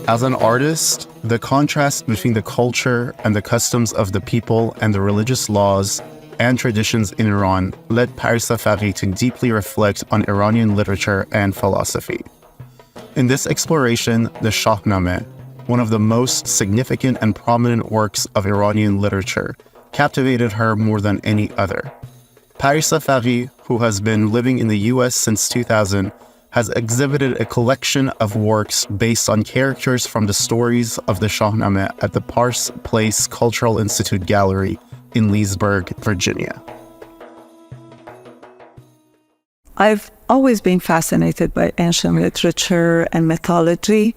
As an artist, the contrast between the culture and the customs of the people and the religious laws and traditions in Iran led Parisa Faghih to deeply reflect on Iranian literature and philosophy. In this exploration, the Shahnameh, one of the most significant and prominent works of Iranian literature, captivated her more than any other. Parisa Faghih, who has been living in the US since 2000, has exhibited a collection of works based on characters from the stories of the Shahnameh at the Parse Place Cultural Institute Gallery in Leesburg, Virginia. I've always been fascinated by ancient literature and mythology,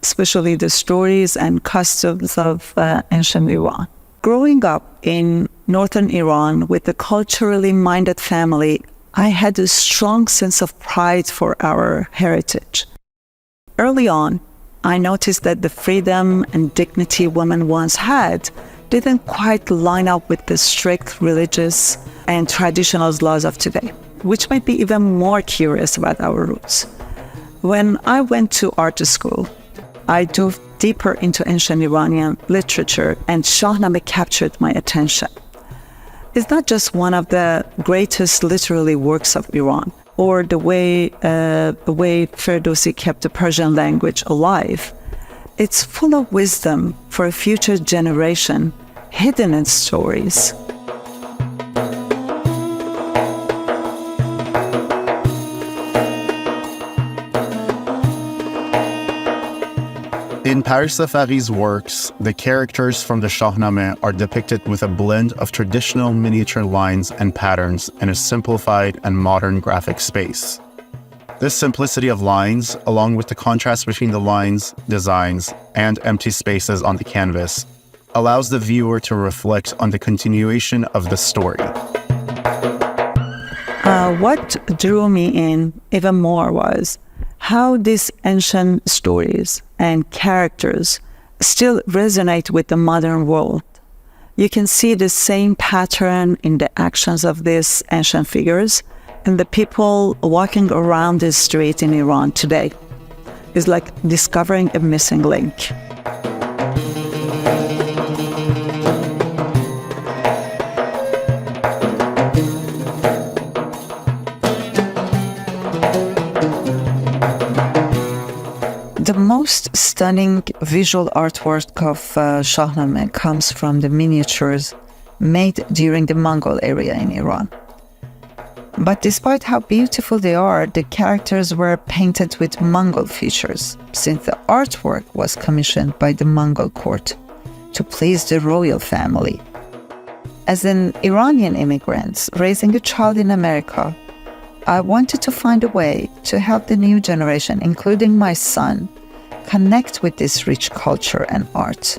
especially the stories and customs of ancient Iran. Growing up in northern Iran with a culturally minded family, I had a strong sense of pride for our heritage. Early on, I noticed that the freedom and dignity women once had didn't quite line up with the strict religious and traditional laws of today, which made me even more curious about our roots. When I went to art school, I dove deeper into ancient Iranian literature, and Shahnameh captured my attention. It's not just one of the greatest literary works of Iran, or the way Ferdowsi kept the Persian language alive. It's full of wisdom for a future generation, hidden in stories. In Parisa Faghih's works, the characters from the Shahnameh are depicted with a blend of traditional miniature lines and patterns in a simplified and modern graphic space. This simplicity of lines, along with the contrast between the lines, designs, and empty spaces on the canvas, allows the viewer to reflect on the continuation of the story. What drew me in even more was how these ancient stories and characters still resonate with the modern world. You can see the same pattern in the actions of these ancient figures and the people walking around the street in Iran today. It's like discovering a missing link. The most stunning visual artwork of Shahnameh comes from the miniatures made during the Mongol era in Iran. But despite how beautiful they are, the characters were painted with Mongol features, since the artwork was commissioned by the Mongol court to please the royal family. As an Iranian immigrant raising a child in America, I wanted to find a way to help the new generation, including my son, connect with this rich culture and art.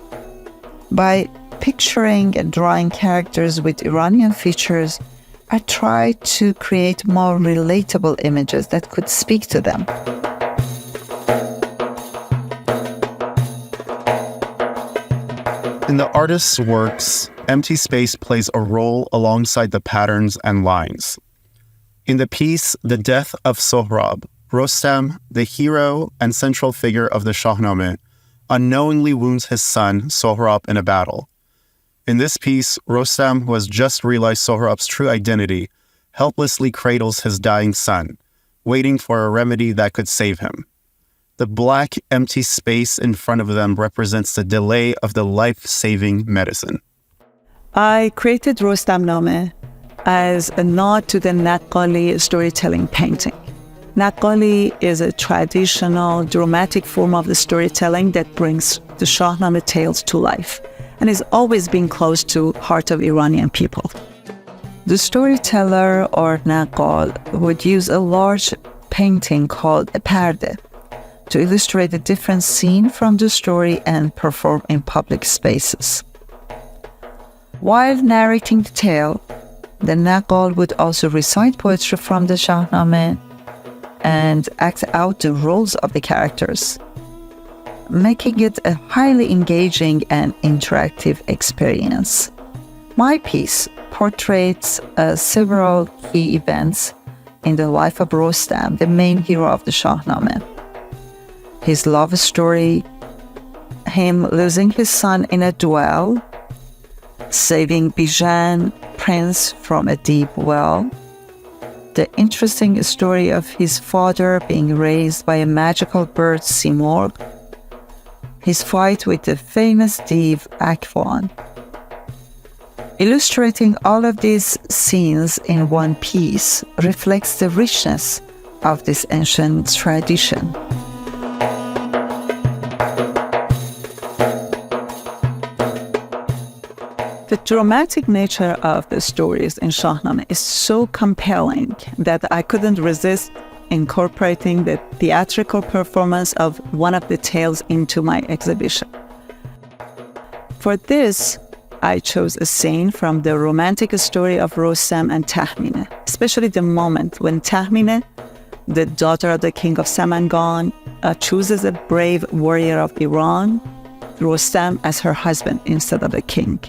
By picturing and drawing characters with Iranian features, I tried to create more relatable images that could speak to them. In the artist's works, empty space plays a role alongside the patterns and lines. In the piece, The Death of Sohrab, Rostam, the hero and central figure of the Shahnameh, unknowingly wounds his son, Sohrab, in a battle. In this piece, Rostam, who has just realized Sohrab's true identity, helplessly cradles his dying son, waiting for a remedy that could save him. The black, empty space in front of them represents the delay of the life-saving medicine. I created Rostamnameh as a nod to the Naqqali storytelling painting. Naqqali is a traditional, dramatic form of the storytelling that brings the Shahnameh tales to life and has always been close to the heart of Iranian people. The storyteller or Naqqal would use a large painting called a perde to illustrate a different scene from the story and perform in public spaces. While narrating the tale, the Naqqal would also recite poetry from the Shahnameh and act out the roles of the characters, making it a highly engaging and interactive experience. My piece portrays several key events in the life of Rostam, the main hero of the Shahnameh. His love story, him losing his son in a duel, saving Bijan, prince, from a deep well, the interesting story of his father being raised by a magical bird, Simorgh, his fight with the famous div Akvan. Illustrating all of these scenes in one piece reflects the richness of this ancient tradition. The dramatic nature of the stories in Shahnameh is so compelling that I couldn't resist incorporating the theatrical performance of one of the tales into my exhibition. For this, I chose a scene from the romantic story of Rostam and Tahmineh, especially the moment when Tahmineh, the daughter of the king of Samangan, chooses a brave warrior of Iran, Rostam, as her husband instead of the king.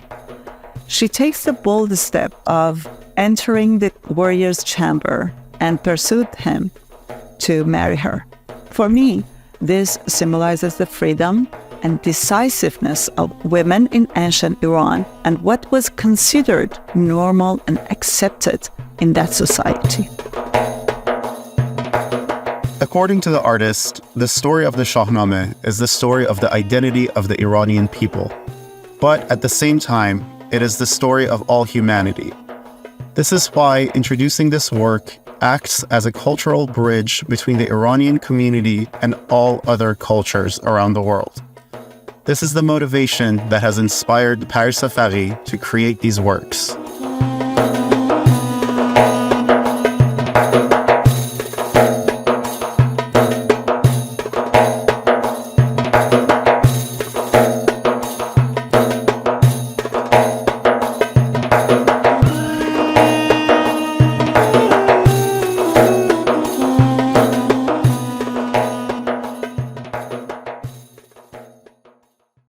She takes the bold step of entering the warrior's chamber and pursued him to marry her. For me, this symbolizes the freedom and decisiveness of women in ancient Iran and what was considered normal and accepted in that society. According to the artist, the story of the Shahnameh is the story of the identity of the Iranian people. But at the same time, it is the story of all humanity. This is why introducing this work acts as a cultural bridge between the Iranian community and all other cultures around the world. This is the motivation that has inspired Parisa Faghih to create these works.